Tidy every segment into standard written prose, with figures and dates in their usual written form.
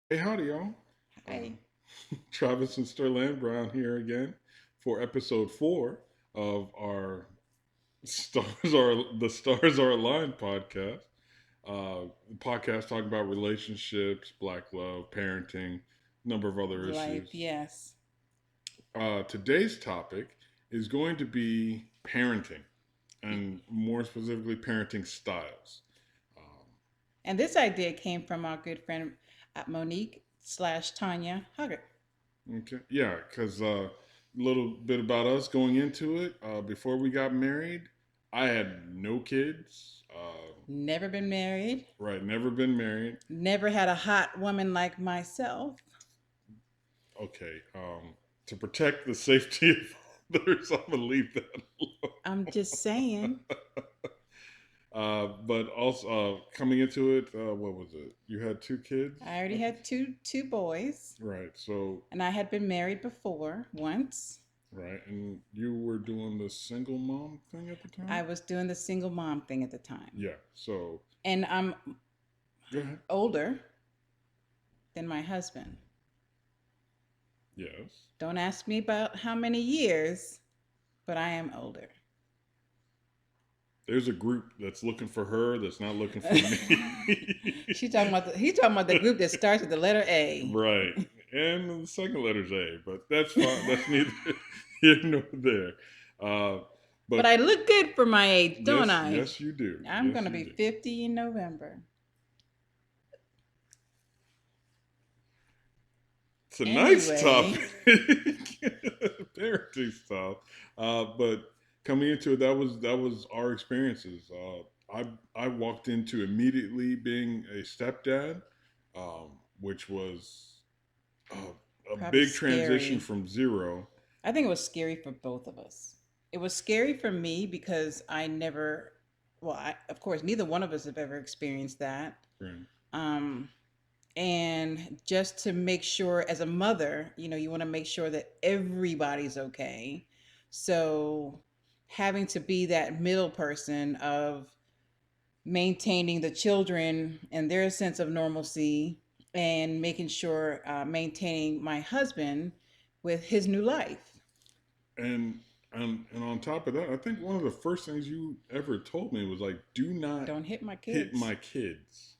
Hey, howdy, y'all. Hi. Travis and Sterlann Brown here again for episode 4 of our Stars Are Aligned podcast. Podcast talking about relationships, black love, parenting, a number of other Life, issues. yes. Today's topic is going to be parenting, and more specifically, parenting styles. Um, And this idea came from our good friend Monique slash Tanya Huggett. Okay. Yeah, because a little bit about us going into it. Before we got married, I had no kids. Never been married, Right, never been married. never had a hot woman like myself. Okay. To protect the safety of others, I'm gonna leave that I'm just saying. alone. But also coming into it, what was it? You had two kids, I already I think. had two boys, Right. So and I had been married before once. right, and you were doing the single mom thing at the I time. was doing the single mom thing at the time. Yeah. So And I'm go ahead. older than my husband. Yes. Don't ask me about how many years, but I am older. There's a group that's looking for her that's not looking for me. He's talking about the group that starts with the letter A. Right. And the second letter's A, but that's fine. That's neither here nor there. Uh, But but I look good for my age, don't yes, I? yes, you do. I'm Yes, going to you be do. 50 in November. Tonight's Anyway, topic, parenting stuff. But coming into it, that was our experiences. I walked into immediately being a stepdad, which was a probably big transition scary. from zero. I think it was scary for both of us. It was scary for me because I never, of course, neither one of us have ever experienced that. Right. Um, and just to make sure, as a mother, you want to make sure that everybody's okay. So having to be that middle person of maintaining the children and their sense of normalcy and making sure maintaining my husband with his new life. And and on top of that, I think one of the first things you ever told me was like, "Do not Don't hit my hit kids. my kids."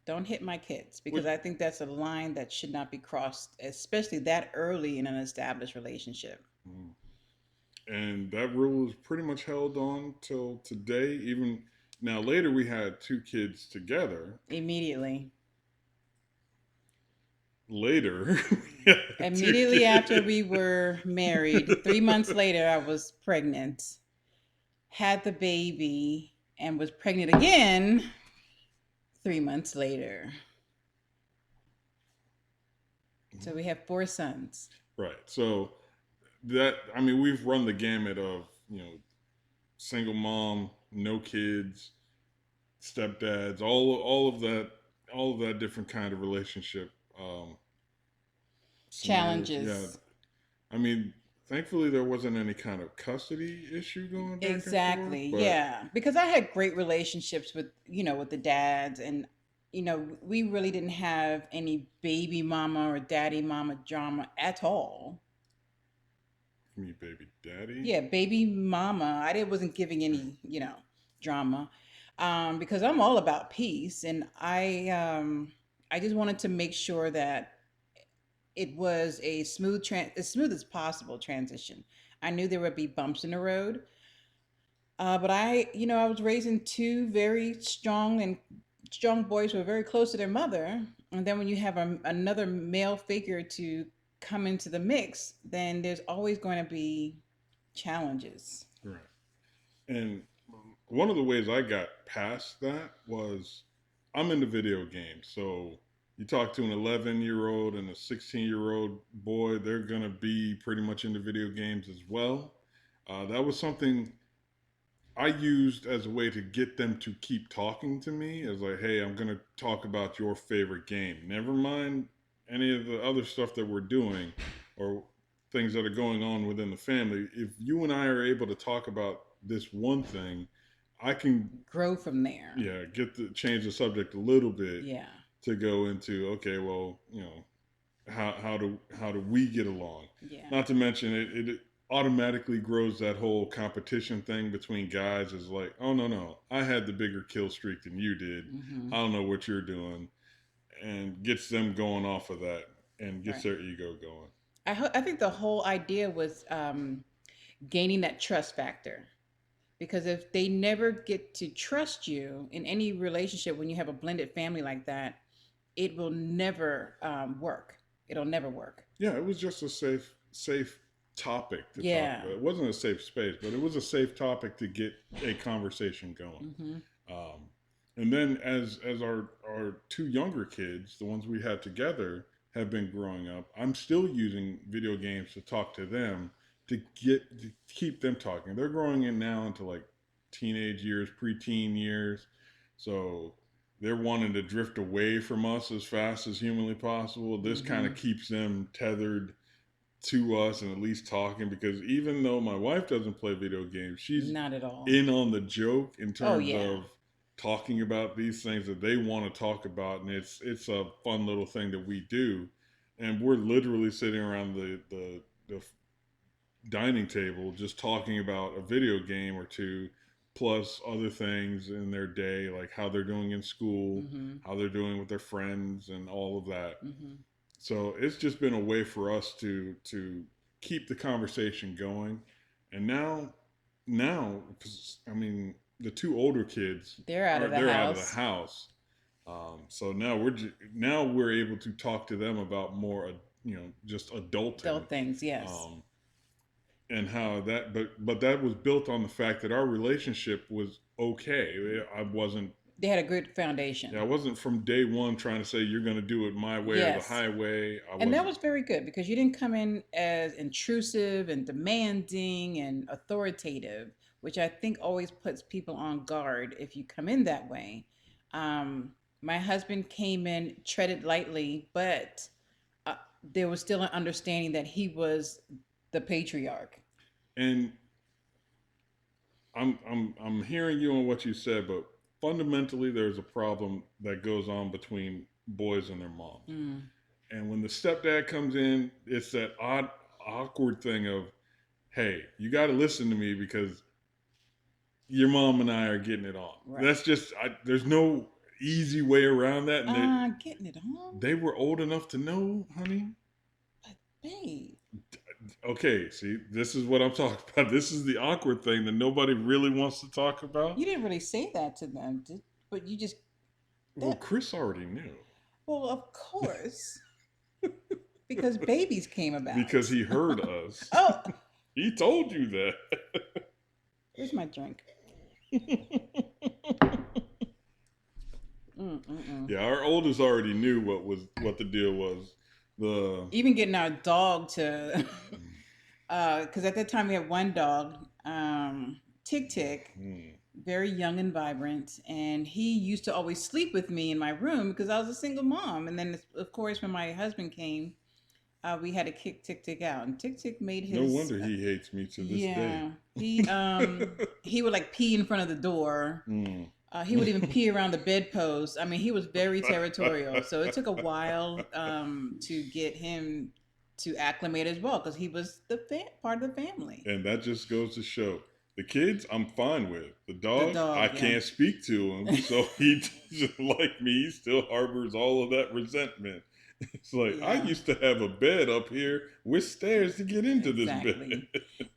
Don't hit my kids, because Which I think that's a line that should not be crossed, especially that early in an established relationship. and that rule is pretty much held on till today. Even now, later we had two kids together. Immediately. Later, we had two Immediately after kids. we were married, 3 months later, I was pregnant, had the baby, and was pregnant again 3 months later. So we have 4 sons. Right. So that I mean, we've run the gamut of single mom, no kids, stepdads, all of that different kind of relationship scenarios. Yeah, Challenges. I mean, thankfully there wasn't any kind of custody issue going back and forth, Exactly. but Yeah. Because I had great relationships with the dads, and we really didn't have any baby mama or daddy mama drama at all. me baby daddy. Yeah, baby mama. Wasn't giving any, drama. Because I'm all about peace, and I just wanted to make sure that it was a as smooth as possible transition. I knew there would be bumps in the road. But I was raising two very strong boys who were very close to their mother. And then when you have another male figure to come into the mix, then there's always going to be challenges. Right. And one of the ways I got past that was I'm into video games. So you talk to an 11-year-old and a 16-year-old boy, they're going to be pretty much into video games as well. That was something I used as a way to get them to keep talking to me as like, hey, I'm going to talk about your favorite game. Never mind any of the other stuff that we're doing or things that are going on within the family. If you and I are able to talk about this one thing, I can, Grow from there. yeah, get to change the subject a little bit Yeah. to go into, okay, well, how do we get along? Yeah. Not to mention it automatically grows that whole competition thing between guys. Is like, oh no, I had the bigger kill streak than you did. Mm-hmm. I don't know what you're doing, and gets them going off of that and gets Right. their ego going. I think the whole idea was gaining that trust factor. Because if they never get to trust you in any relationship, when you have a blended family like that, it will never work. It'll never work. Yeah, it was just a safe topic to talk Yeah. about. It wasn't a safe space, but it was a safe topic to get a conversation going. Mm-hmm. Um, and then as our two younger kids, the ones we had together, have been growing up, I'm still using video games to talk to them to keep them talking. They're growing in now into like teenage years, preteen years, so they're wanting to drift away from us as fast as humanly possible. This kind Mm-hmm. of keeps them tethered to us and at least talking, because even though my wife doesn't play video games, she's Not at all. in on the joke in Oh terms yeah. of talking about these things that they want to talk about, and it's a fun little thing that we do. And we're literally sitting around the dining table just talking about a video game or two, plus other things in their day, like how they're doing in school, Mm-hmm. how they're doing with their friends, and all of that. Mm-hmm. So it's just been a way for us to keep the conversation going. And now, I mean, the two older kids They're out of the they're out of the house. house. So now we're able to talk to them about more, just adulting. Adult things, yes. Um, and how that, but that was built on the fact that our relationship was okay. They had a good foundation. I wasn't from day one trying to say you're going to do it my way or the Yes. highway. I And that wasn't. was very good because you didn't come in as intrusive and demanding and authoritative, which I think always puts people on guard if you come in that way. My husband came in, treaded lightly, but uh, there was still an understanding that he was the patriarch. And I'm hearing you on what you said, but fundamentally there's a problem that goes on between boys and their moms. Mm. And when the stepdad comes in, it's that awkward thing of, hey, you got to listen to me because your mom and I are getting it on. Right. That's just there's no easy way around that. And Getting it on? they were old enough to know, honey. But babe. Okay, see, this is what I'm talking about. This is the awkward thing that nobody really wants to talk about. You didn't really say that to them, but you just. Well, Chris already knew. Well, of course. Because babies came about. Because he heard us. Oh, He told you that. where's my drink? Mm-mm-mm. Yeah, our oldest already knew what the deal was. Even getting our dog to, because at that time we had one dog, Tick Tick, very young and vibrant, and he used to always sleep with me in my room because I was a single mom. And then, of course, when my husband came, we had to kick Tick Tick out, and Tick Tick made his. No wonder he hates me to this day. He would like pee in front of the door. He would even pee around the bedpost. I mean, he was very territorial. So it took a while to get him to acclimate as well because he was part of the family. And that just goes to show. The kids, I'm fine with. The dog I can't speak to him. So he just like me, he still harbors all of that resentment. It's like, I used to have a bed up here with stairs to get into this bed.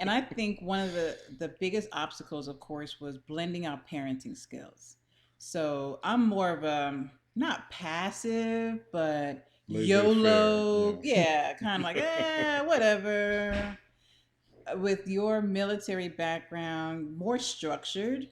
And I think one of the biggest obstacles, of course, was blending our parenting skills. So I'm more of a, not passive, but YOLO. Yeah, kind of like, whatever. With your military background, more structured,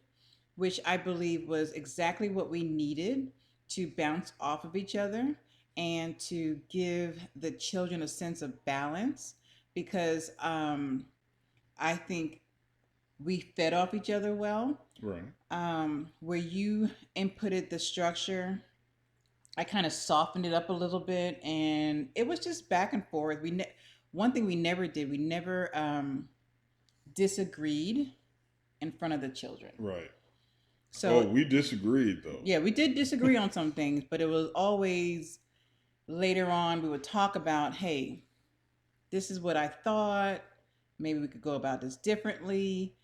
which I believe was exactly what we needed to bounce off of each other and to give the children a sense of balance, because I think we fed off each other well. Right. Where you inputted the structure, I kind of softened it up a little bit, and it was just back and forth. One thing we never did, we never disagreed in front of the children. Right. Oh, So we disagreed though. yeah, we did disagree on some things, but it was always later on we would talk about, hey, this is what I thought. Maybe we could go about this differently.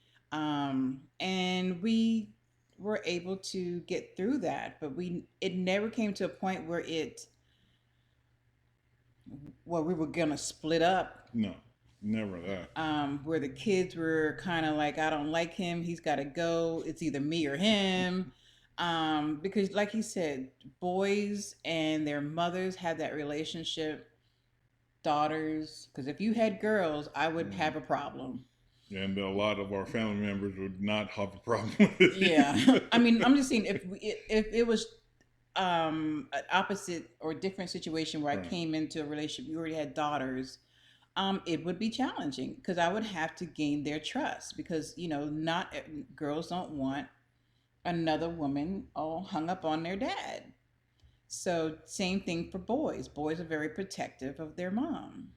And we were able to get through that, but we it never came to a point where we were gonna split up, No, never that. where the kids were kind of like, I don't like him, he's got to go, it's either me or him. Because like he said, boys and their mothers have that relationship, daughters, because if you had girls, I would Mm. have a problem. And a lot of our family members would not have a problem with it Yeah. either. I mean, I'm just saying, if it was an opposite or different situation where I Right. came into a relationship, you already had daughters, it would be challenging because I would have to gain their trust, because not girls don't want another woman all hung up on their dad. So same thing for boys. Boys are very protective of their mom.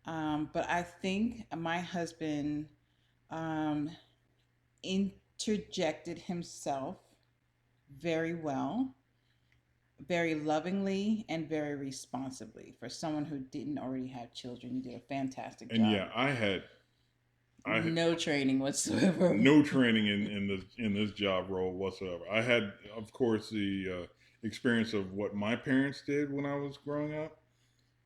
But I think my husband um, interjected himself very well, very lovingly, and very responsibly. For someone who didn't already have children, you did a fantastic And job. yeah, I had No training whatsoever. no training in this job role whatsoever. I had, of course, the experience of what my parents did when I was growing up,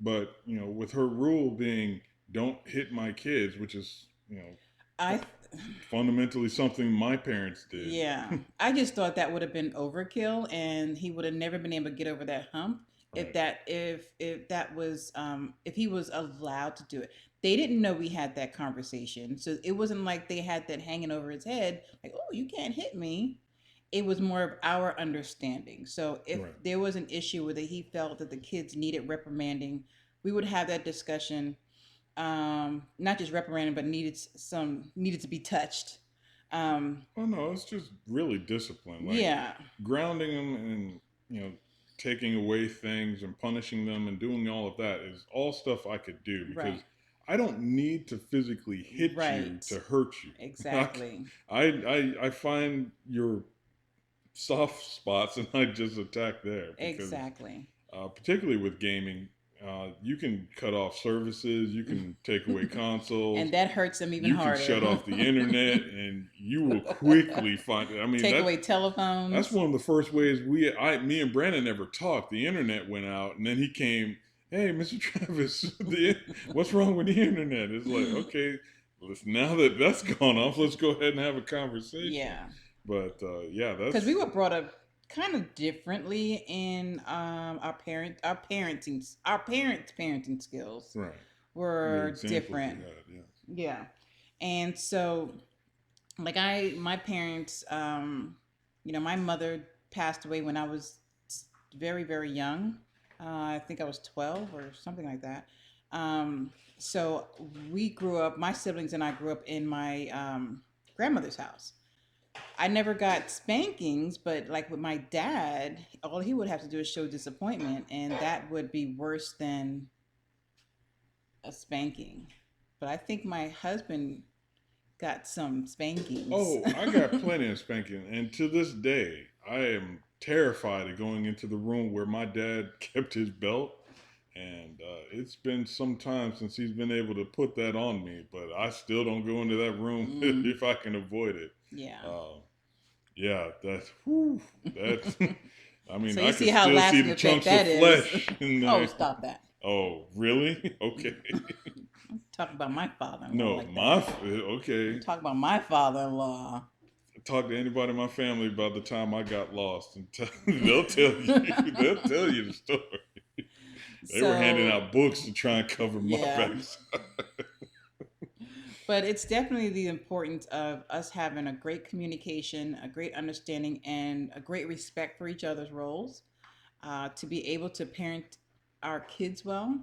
but with her rule being don't hit my kids, which is I fundamentally something my parents did. Yeah, I just thought that would have been overkill, and he would have never been able to get over that hump Right, if that was if he was allowed to do it. They didn't know we had that conversation, so it wasn't like they had that hanging over his head, like, "Oh, you can't hit me." It was more of our understanding. So if right, there was an issue where he felt that the kids needed reprimanding, we would have that discussion. Not just reprimanding, but needed to be touched. Um, oh no, it's just really discipline, like yeah, grounding them and taking away things and punishing them and doing all of that is all stuff I could do because right, I don't need to physically hit you right, to hurt you. exactly, I find your soft spots and I just attack there because exactly. particularly with gaming, you can cut off services, you can take away consoles, And that hurts them even you can harder. shut off the internet, and you will quickly find it. I mean, Take that away that's telephones. one of the first ways me and Brandon never talked. The internet went out, and then he came. Hey, Mr. Travis, what's wrong with the internet? It's like, okay, now that that's gone off, let's go ahead and have a conversation. Yeah, But yeah, because we that's were brought up kind of differently in our parents parenting skills right. The were examples you different. had, yeah. Yeah, and so like my parents, my mother passed away when I was very very young. I think I was 12 or something like that. So we grew up, my siblings and I grew up in my grandmother's house. I never got spankings, but like with my dad, all he would have to do is show disappointment, and that would be worse than a spanking. But I think my husband got some spankings. Oh, I got plenty of spanking, and to this day, I am terrified of going into the room where my dad kept his belt. And it's been some time since he's been able to put that on me, but I still don't go into that room Mm, if I can avoid it. yeah. Uh, yeah, that's whew, that. I mean, So I you see could how still see lasting the effect chunks of that is. flesh in Oh, there. stop that. Oh, really? Okay. Talk about my father-in-law No, like that. okay. Talk about my father-in-law. Talk to anybody in my family about the time I got lost, and they'll tell you. They'll tell you the story. They were handing So out books to try and cover my yeah, backside. but it's definitely the importance of us having a great communication, a great understanding, and a great respect for each other's roles, to be able to parent our kids well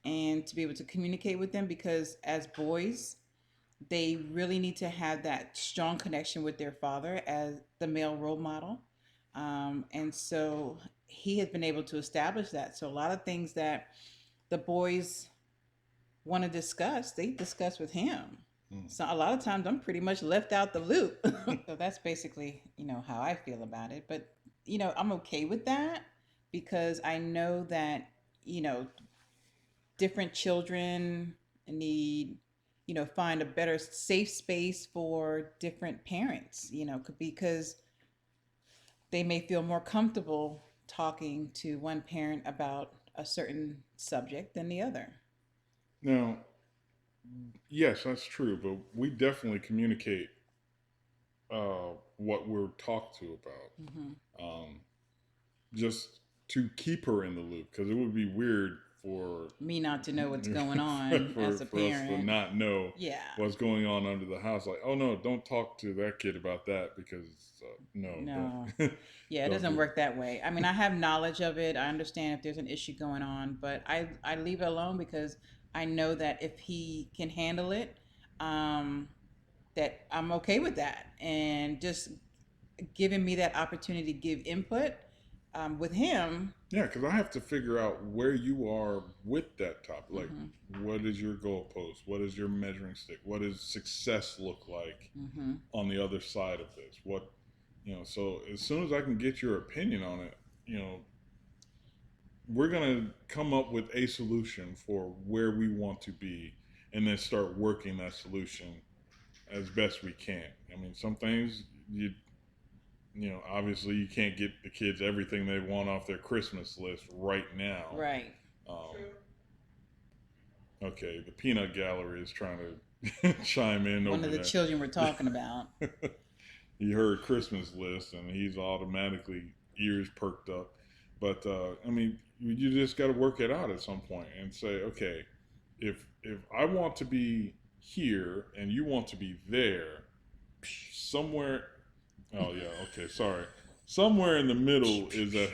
and to be able to communicate with them, because as boys, they really need to have that strong connection with their father as the male role model. And so he has been able to establish that. So a lot of things that the boys want to discuss, they discuss with him. Mm. So a lot of times I'm pretty much left out the loop. So that's basically, how I feel about it. But, I'm okay with that because I know that, you know, different children need, find a better safe space for different parents, because they may feel more comfortable talking to one parent about a certain subject than the other. Now, yes, that's true, but we definitely communicate what we're talked to Hmm. about, just to keep her in the loop, because it would be weird for Me not to know what's going on as a for us to parent. not know Yeah. what's going on under the house. Like, oh no, don't talk to that kid about that because no, No. don't Yeah, it don't doesn't do work that way. I mean, I have knowledge of it. I understand if there's an issue going on, but I leave it alone because I know that if he can handle it, um, that I'm okay with that. And just giving me that opportunity to give input with him. Yeah, because I have to figure out where you are with that topic. Like, Hmm. what is your goalpost? What is your measuring stick? What does success look like Hmm. on the other side of this? What, so as soon as I can get your opinion on it, we're going to come up with a solution for where we want to be and then start working that solution as best we can. I mean, some things obviously you can't get the kids everything they want off their Christmas list right now. Right. Um, okay, the peanut gallery is trying to chime in One over of the children we're talking about. there. He heard Christmas list and he's automatically ears perked up. But I mean, you just got to work it out at some point and say, okay, if I want to be here and you want to be there, somewhere. Oh yeah, okay, sorry. Somewhere in the middle is that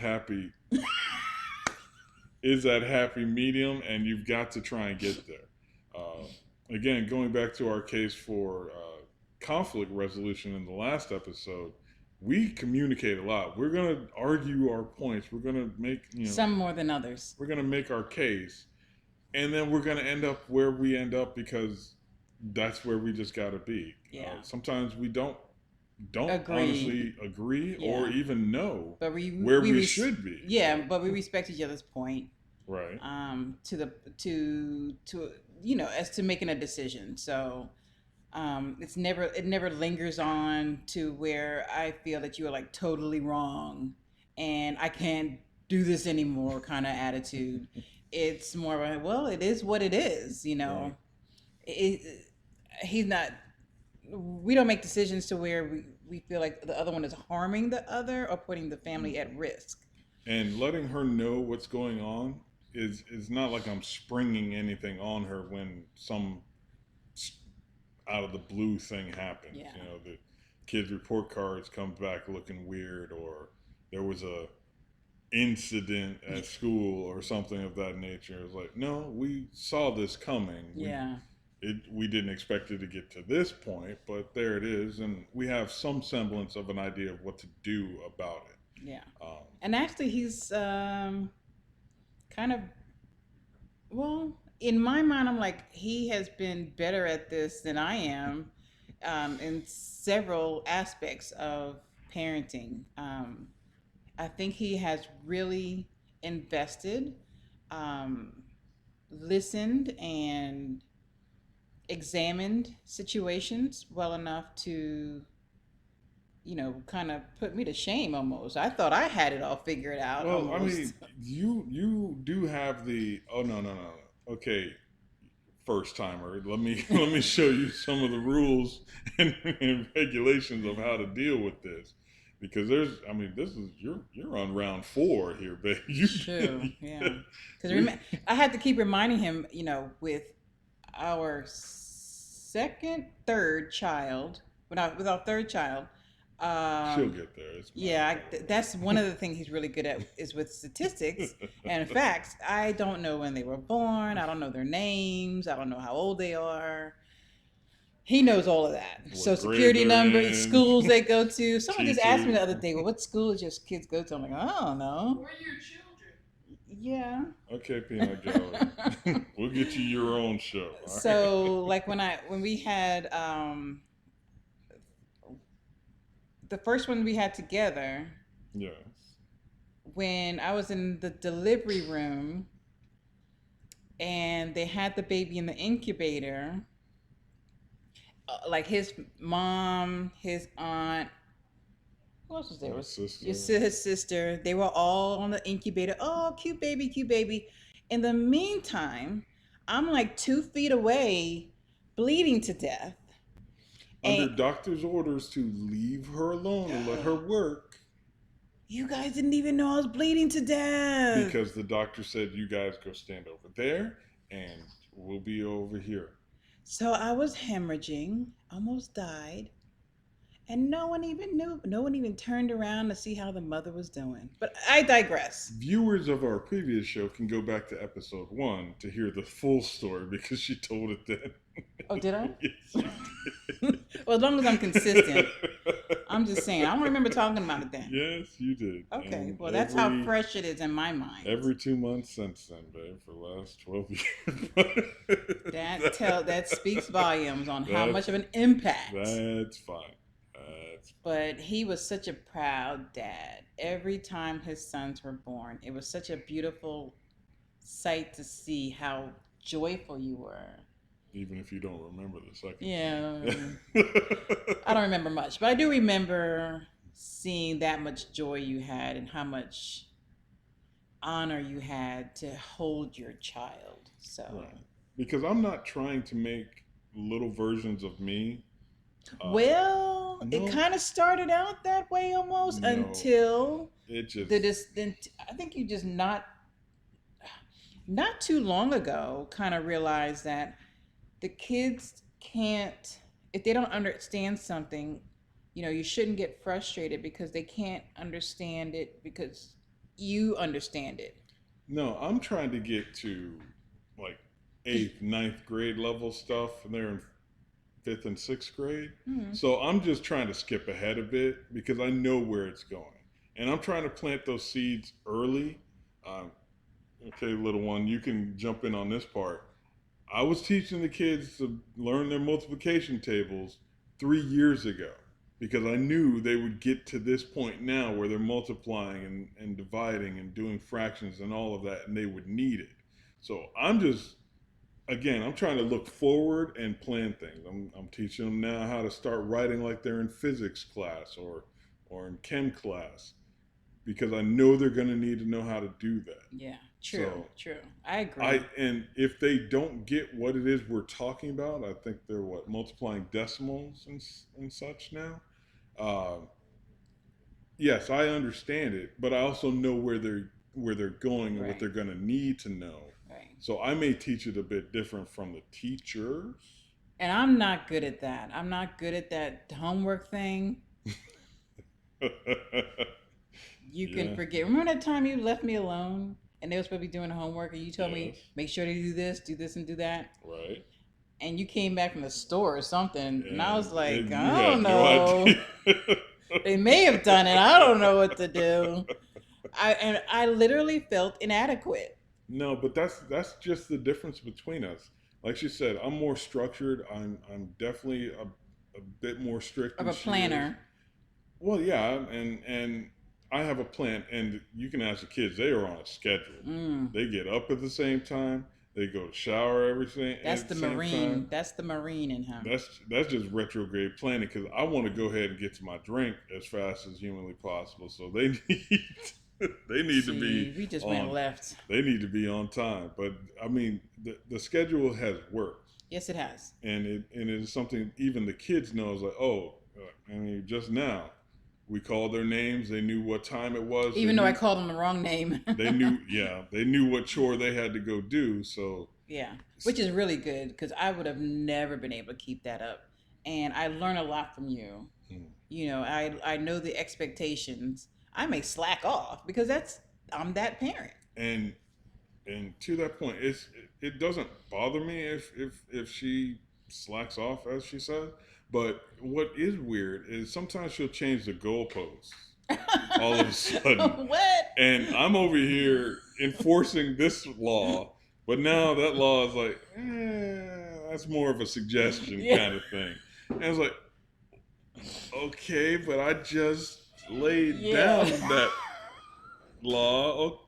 happy medium, and you've got to try and get there. Uh, Again, going back to our case for conflict resolution in the last episode, we communicate a lot. We're gonna argue our points. We're gonna make Some more than others. we're gonna make our case, and then we're gonna end up where we end up because that's where we just got to be. Yeah. Sometimes we don't Agree. honestly agree or Yeah. even know But we where we we res- should be. yeah, but we respect each other's point. Right. To the to as to making a decision. So it never lingers on to where I feel that you are like totally wrong and I can't do this anymore kind of attitude. It's more of a, well, it is what it is, Right. it, he's not, we don't make decisions to where we feel like the other one is harming the other or putting the family at risk. And letting her know what's going on is not like I'm springing anything on her when some out of the blue thing happens. Yeah. The kids' report cards come back looking weird, or there was a incident at school or something of that nature. It's like, no, we saw this coming. Yeah. We didn't expect it to get to this point, but there it is, and we have some semblance of an idea of what to do about it. Yeah. Um, And actually, he's kind of, well, in my mind, I'm like, he has been better at this than I am in several aspects of parenting. I think he has really invested, um, listened, and examined situations well enough to, kind of put me to shame almost. I thought I had it all figured out well, I almost. mean, you do have the oh no. Okay, first timer. Let me let me show you some of the rules and regulations of how to deal with this. Because this is you're on round 4 here, baby. True, yeah. Because I had to keep reminding him, with our third child, with our third child. She'll get there. It's Yeah, that's one of the things he's really good at is with statistics and facts. I don't know when they were born. I don't know their names. I don't know how old they are. He knows all of that. What So grade security they're numbers, in, schools they go to. Someone just asked me teachers. the other day, well, what school does your kids go to? I'm like, I don't know. Who are your children? Yeah. Okay, peanut gallery. We'll get you your own show. All right. So like when we had the first one we had together, Yes. when I was in the delivery room and they had the baby in the incubator, like his mom, his aunt, who else was there? My Was sister. his sister? They were all on the incubator. Oh, cute baby, cute baby. In the meantime, I'm like 2 feet away, bleeding to death, Under and doctor's orders to leave her alone and let her work you guys didn't even know I was bleeding to death. because the doctor said, you guys go stand over there and we'll be over here. So I was hemorrhaging, almost died, and no one even knew. No one even turned around to see how the mother was doing. But I digress. Viewers of our previous show can go back to episode 1 to hear the full story because she told it then. Oh, did I? Yes, you Well, as long as I'm consistent. did. I'm just saying. I don't remember talking about it then. Yes, you did. Okay. And Well, that's how fresh it is in my mind. every 2 months since then, babe, for the last 12 years. That speaks volumes on how That's- much of an impact. That's fine. That's But he was such a proud dad. Every time his sons were born, it was such a beautiful sight to see how joyful you were. even if you don't remember the second. Yeah. I don't remember much, but I do remember seeing that much joy you had and how much honor you had to hold your child. So, Right. Because I'm not trying to make little versions of me. well, no. it kind of started out that way almost No. until It just I think you just not too long ago kind of realized that the kids can't, if they don't understand something, you shouldn't get frustrated because they can't understand it because you understand it. no. I'm trying to get to like 8th, 9th grade level stuff, and they're in 5th and 6th grade. Mhm. So I'm just trying to skip ahead a bit because I know where it's going, and I'm trying to plant those seeds early. Um, okay, little one, you can jump in on this part. I was teaching the kids to learn their multiplication tables 3 years ago because I knew they would get to this point now where they're multiplying and dividing and doing fractions and all of that, and they would need it. So I'm trying to look forward and plan things. I'm teaching them now how to start writing like they're in physics class or in chem class because I know they're going to need to know how to do that. Yeah, true, So, true. I agree. And if they don't get what it is we're talking about, I think they're multiplying decimals and such now. Uh, yes, I understand it, but I also know where they're going and what Right. they're going to need to know. Right. So I may teach it a bit different from the teachers. And I'm not good at that. I'm not good at that homework thing. You can Yeah. forget. Remember that time you left me alone and they were supposed to be doing homework and you told me, Yes. make sure to do this, and do that? Right. And you came back from the store or something. And I was like, And you I had don't no know. idea. They may have done it. I don't know what to do. I literally felt inadequate. No, but that's just the difference between us. Like she said, I'm more structured. I'm definitely a bit more strict Of than a she is. planner. Well, yeah, and I have a plan, and you can ask the kids. They are on a schedule. Mm. They get up at the same time. They go to shower everything. That's at the same Marine. time. That's the Marine in him. That's just retrograde planning because I want to go ahead and get to my drink as fast as humanly possible. So they need they need to be We just on, went left. They need to be on time. But I mean, the schedule has worked, Yes, it has. and it is something even the kids know is like, oh, I mean, just now we called their names. They knew what time it was. Even though I called them the wrong name. They knew, yeah, they knew what chore they had to go do. So Yeah, which is really good because I would have never been able to keep that up. And I learn a lot from you. I know the expectations. I may slack off because I'm that parent. and to that point, it doesn't bother me if she slacks off as she says. But what is weird is sometimes she'll change the goalposts. all of a sudden. What? And I'm over here enforcing this law, but now that law is like, that's more of a suggestion Yeah. kind of thing. And I was like, okay, but I just laid Yeah. down that law.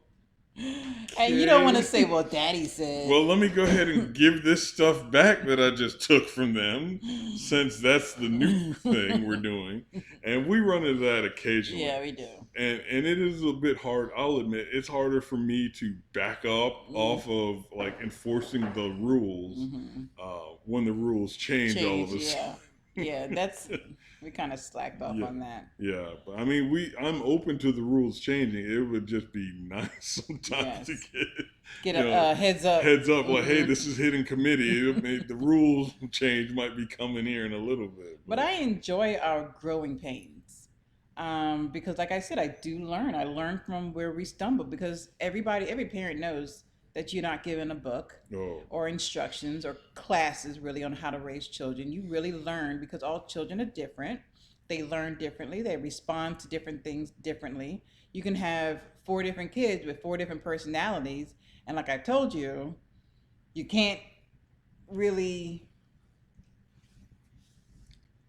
And you don't want to Okay. say, well, daddy said. Well, let me go ahead and give this stuff back that I just took from them, since that's the new thing we're doing. And we run into that occasionally. Yeah, we do. And it is a bit hard. I'll admit it's harder for me to back up off of like enforcing the rules when the rules change all of Change, a yeah. Yeah, that's we kind of slacked off yeah, on that. yeah. But I mean, I'm open to the rules changing. It would just be nice sometimes to Yes. get Get you know a heads up. heads up like, hey, Hmm. this is hidden committee. The rules change might be coming here in a little bit. But I enjoy our growing pains. Because like I said, I do learn. I learn from where we stumble because every parent knows that you're not given a book Oh, or instructions or classes really on how to raise children. You really learn because all children are different. They learn differently. They respond to different things differently. You can have four different kids with four different personalities, and like I told you, you can't really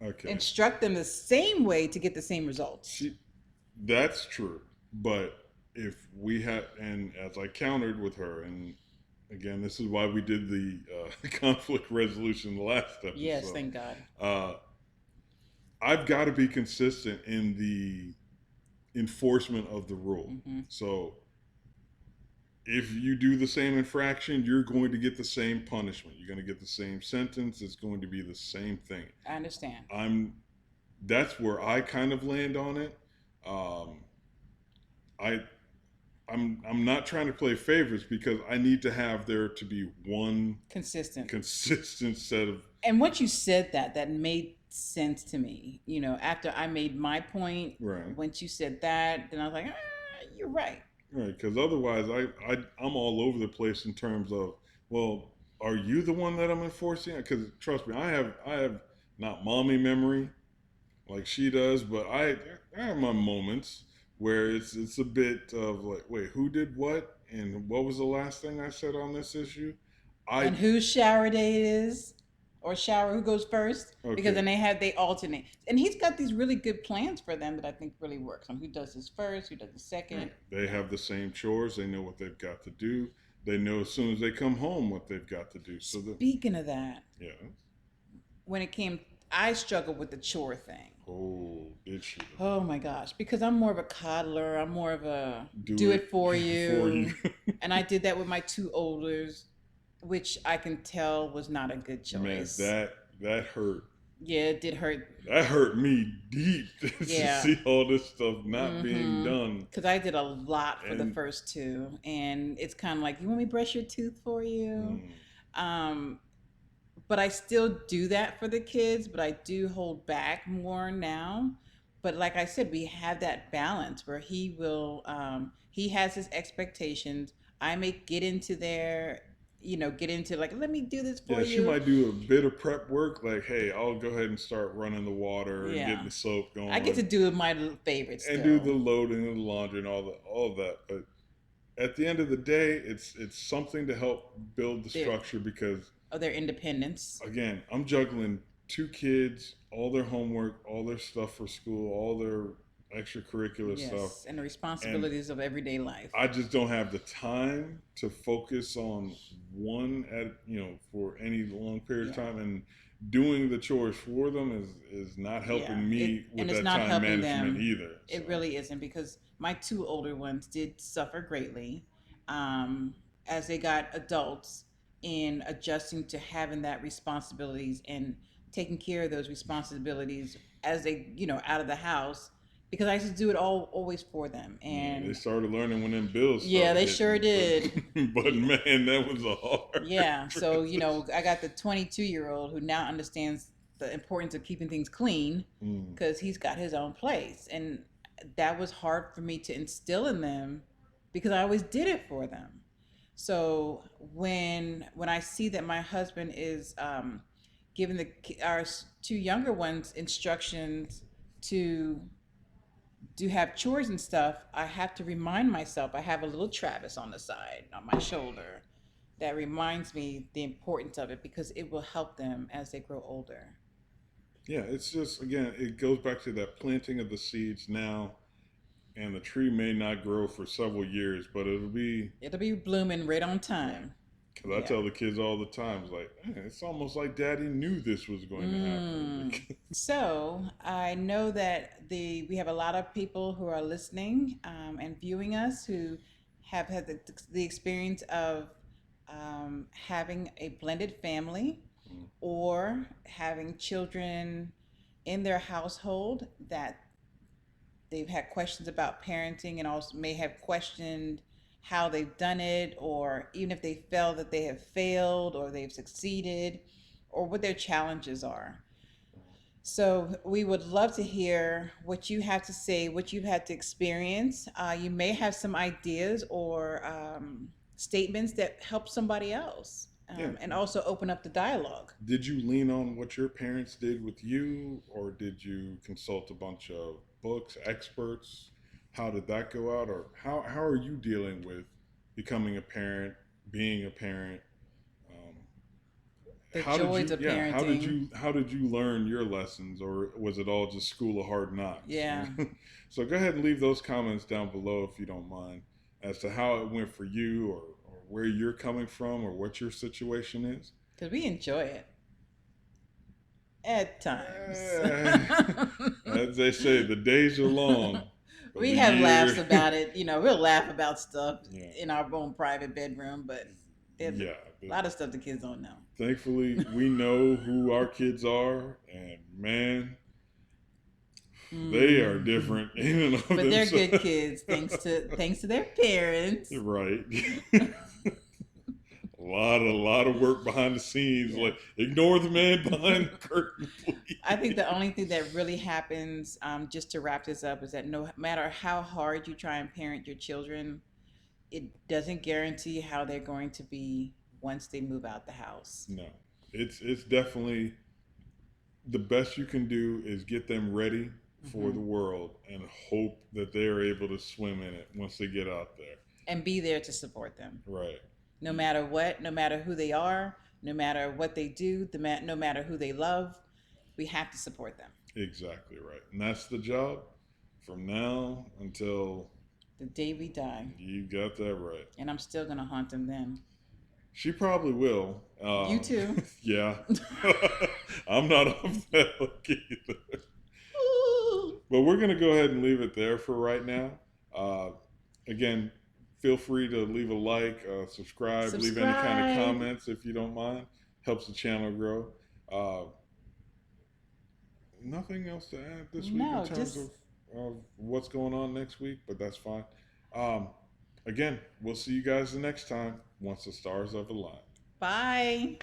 okay. instruct them the same way to get the same results. See, that's true. But if we had, and as I countered with her, and again, this is why we did the conflict resolution the last Yes, episode. thank God. Uh, I've got to be consistent in the enforcement of the rule. Hmm. So if you do the same infraction, you're going to get the same punishment. You're going to get the same sentence. It's going to be the same thing. I understand. I'm. That's where I kind of land on it. Um, I I'm not trying to play favorites because I need to have there to be one Consistent. consistent set of And once you said that, that made sense to me. You know, after I made my point, right. once you said that, then I was like, you're right. Right, because otherwise I'm all over the place in terms of, well, are you the one that I'm enforcing? Because trust me, I have not mommy memory like she does, but I have my moments where it's a bit of like, wait, who did what, and what was the last thing I said on this issue? I And whose shower day it is, or shower who goes first, because okay, then they alternate. And he's got these really good plans for them that I think really works on who does this first, who does the second. they have the same chores. They know what they've got to do. They know as soon as they come home what they've got to do. So that Speaking of that, yeah. when it came, I struggled with the chore thing. Oh, did she Oh my gosh, because I'm more of a coddler. I'm more of a do do it it for for you? you. And I did that with my two olders, which I can tell was not a good Man, choice. that hurt. Yeah, it did hurt. That hurt me deep to Yeah. see all this stuff not being Mm-hmm. done. Because I did a lot for the And first two. And it's kind of like, you want me to brush your tooth for you? mm, Um, but I still do that for the kids, but I do hold back more now. But like I said, we have that balance where he has his expectations. I may get into get into like, let me do this for yeah, she you. might do a bit of prep work, like, hey, I'll go ahead and start running the water and Yeah. getting the soap going, I get to do my favorites and still. do the loading and the laundry and all of that. But at the end of the day, it's something to help build the Their, structure because of their independence. again, I'm juggling two kids, all their homework, all their stuff for school, all their extracurricular stuff, Yes, and the and responsibilities of everyday life. I just don't have the time to focus on one at for any long period of Yeah. time, and doing the chores for them is not helping Yeah, me and with it's that not time helping management them. either. It So really isn't because my two older ones did suffer greatly um, as they got adults in adjusting to having that responsibilities and taking care of those responsibilities as out of the house because I used to do it all always for them. yeah, they And started learning when them bills yeah, started they sure hitting, did. but man, that was a hard Yeah, so transition. I got the 22-year-old who now understands the importance of keeping things clean Mm, because he's got his own place, and that was hard for me to instill in them because I always did it for them. So when I see that my husband is giving our two younger ones instructions to do have chores and stuff, I have to remind myself. I have a little Travis on the side, on my shoulder, that reminds me the importance of it because it will help them as they grow older. Yeah, it's just again, it goes back to that planting of the seeds now, and the tree may not grow for several years, but it'll be. It'll be blooming right on Right. time. Because I Yeah. tell the kids all the time, it's like, it's almost like Daddy knew this was going to happen. Mm. So I know that we have a lot of people who are listening and viewing us who have had the experience of having a blended family or having children in their household that they've had questions about parenting and also may have questioned how they've done it, or even if they feel that they have failed or they've succeeded, or what their challenges are. So we would love to hear what you have to say, what you've had to experience. You may have some ideas or statements that help somebody else, Yeah. and also open up the dialogue. Did you lean on what your parents did with you, or did you consult a bunch of books, experts? How did that go out, or how are you dealing with becoming a parent, being a parent? Um, The how did joys you? of Yeah, parenting. how did you learn your lessons, or was it all just school of hard knocks? Yeah, So go ahead and leave those comments down below if you don't mind, as to how it went for you, or where you're coming from, or what your situation is. because we enjoy it at times. As they say, the days are long, but We the have laughs year. about it. You know, we'll laugh about stuff Yeah, in our own private bedroom, but there's yeah. a lot of stuff the kids don't know. Thankfully, we know who our kids are, and man, they are Mm. different in and of But they're good themselves. kids thanks to their parents. Right. A lot of work behind the scenes. Yeah. Like, ignore the man behind the curtain, I think please. the only thing that really happens, just to wrap this up, is that no matter how hard you try and parent your children, it doesn't guarantee how they're going to be once they move out the house. No, it's definitely the best you can do is get them ready for Hmm. the world and hope that they're able to swim in it once they get out there. And be there to support them. Right. No matter what, no matter who they are, no matter what they do, no matter who they love, we have to support them. Exactly right. And that's the job from now until The day we die. you got that right. And I'm still going to haunt them then. She probably will. You too. Yeah. I'm not off that hook either. But we're going to go ahead and leave it there for right now. Uh, again, feel free to leave a like, subscribe, leave any kind of Subscribe. comments if you don't mind. Helps the channel grow. Uh, Nothing else to add this week in No, terms just of what's going on next week, but that's fine. Um, Again, we'll see you guys the next time once the stars have aligned. bye.